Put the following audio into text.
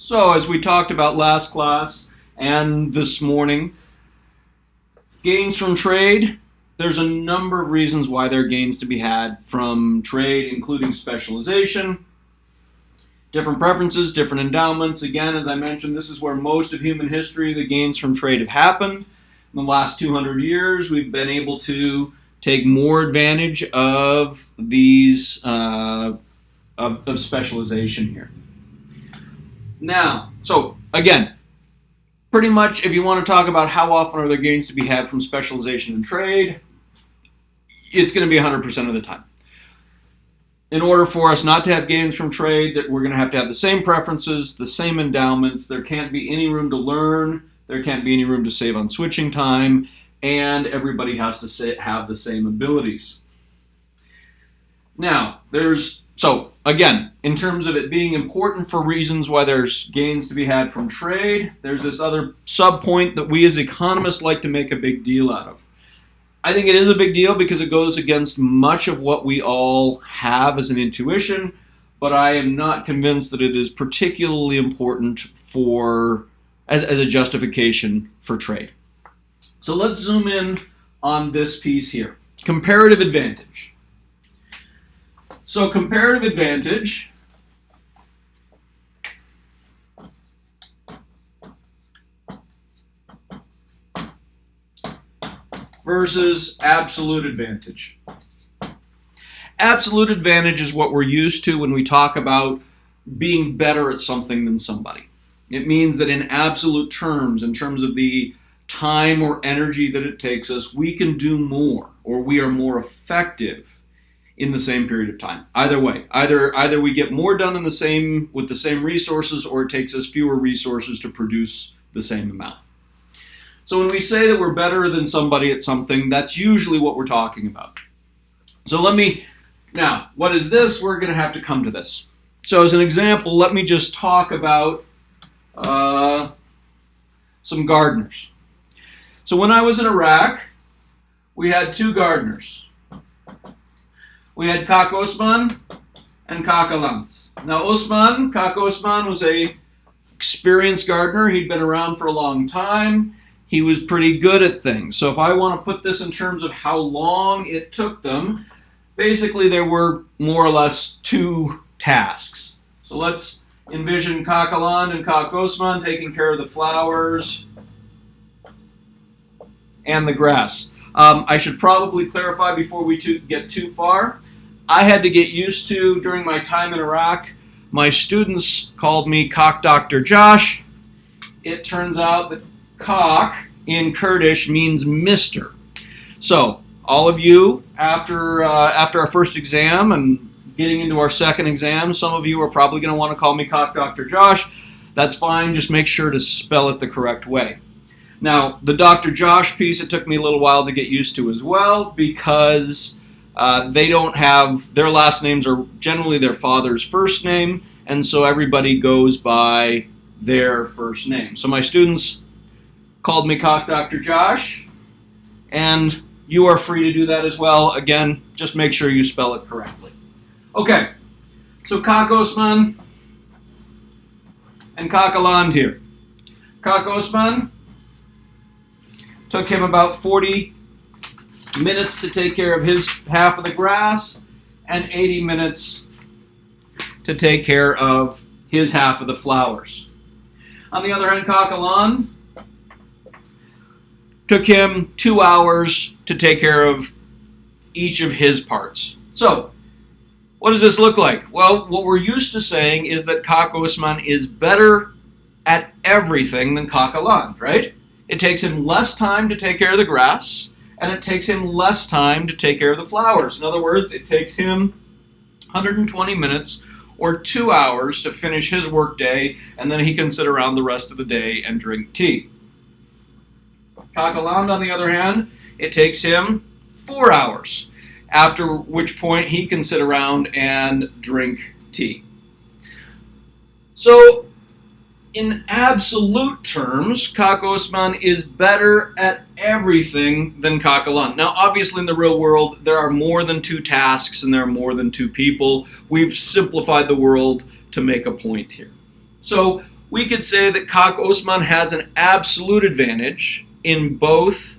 So, as we talked about last class and this morning, gains from trade, there's a number of reasons why there are gains to be had from trade, including specialization, different preferences, different endowments. Again, as I mentioned, this is where most of human history, the gains from trade have happened. In the last 200 years, we've been able to take more advantage of these, of specialization here. Now, so again, pretty much if you want to talk about how often are there gains to be had from specialization in trade, it's going to be 100% of the time. In order for us not to have gains from trade, that we're going to have the same preferences, the same endowments, there can't be any room to learn, there can't be any room to save on switching time, and everybody has to have the same abilities. Now, so again, in terms of it being important for reasons why there's gains to be had from trade, there's this other sub-point that we as economists like to make a big deal out of. I think it is a big deal because it goes against much of what we all have as an intuition, but I am not convinced that it is particularly important as a justification for trade. So let's zoom in on this piece here. Comparative advantage. So comparative advantage versus absolute advantage. Absolute advantage is what we're used to when we talk about being better at something than somebody. It means that in absolute terms, in terms of the time or energy that it takes us, we can do more, or we are more effective in the same period of time. Either way, either we get more done with the same resources, or it takes us fewer resources to produce the same amount. So when we say that we're better than somebody at something, that's usually what we're talking about. So now, what is this? We're going to have to come to this. So as an example, let me just talk about some gardeners. So when I was in Iraq, we had two gardeners. We had Kak Osman and Kak Alans. Now Kak Osman was a experienced gardener. He'd been around for a long time. He was pretty good at things. So if I want to put this in terms of how long it took them, basically there were more or less two tasks. So let's envision Kak Alan and Kak Osman taking care of the flowers and the grass. I should probably clarify before we get too far. I had to get used to, during my time in Iraq, my students called me Kak Dr. Josh. It turns out that Kak in Kurdish means Mr. So all of you, after our first exam and getting into our second exam, some of you are probably going to want to call me Kak Dr. Josh. That's fine, just make sure to spell it the correct way. Now, the Dr. Josh piece, it took me a little while to get used to as well, because they don't have, their last names are generally their father's first name, and so everybody goes by their first name. So my students called me Kak Dr. Josh, and you are free to do that as well. Again, just make sure you spell it correctly. Okay, so Kak Osman and Kak Aland here. Kak Osman, took him about 40 minutes to take care of his half of the grass and 80 minutes to take care of his half of the flowers. On the other hand, Kak Alan took him 2 hours to take care of each of his parts. So, what does this look like? Well, what we're used to saying is that Kak Osman is better at everything than Kak Alan, right? It takes him less time to take care of the grass, and it takes him less time to take care of the flowers. In other words, it takes him 120 minutes or 2 hours to finish his workday, and then he can sit around the rest of the day and drink tea. Kak Aland, on the other hand, it takes him 4 hours, after which point he can sit around and drink tea. So, in absolute terms, Kak Osman is better at everything than Kak Alan. Now, obviously, in the real world, there are more than two tasks and there are more than two people. We've simplified the world to make a point here. So, we could say that Kak Osman has an absolute advantage in both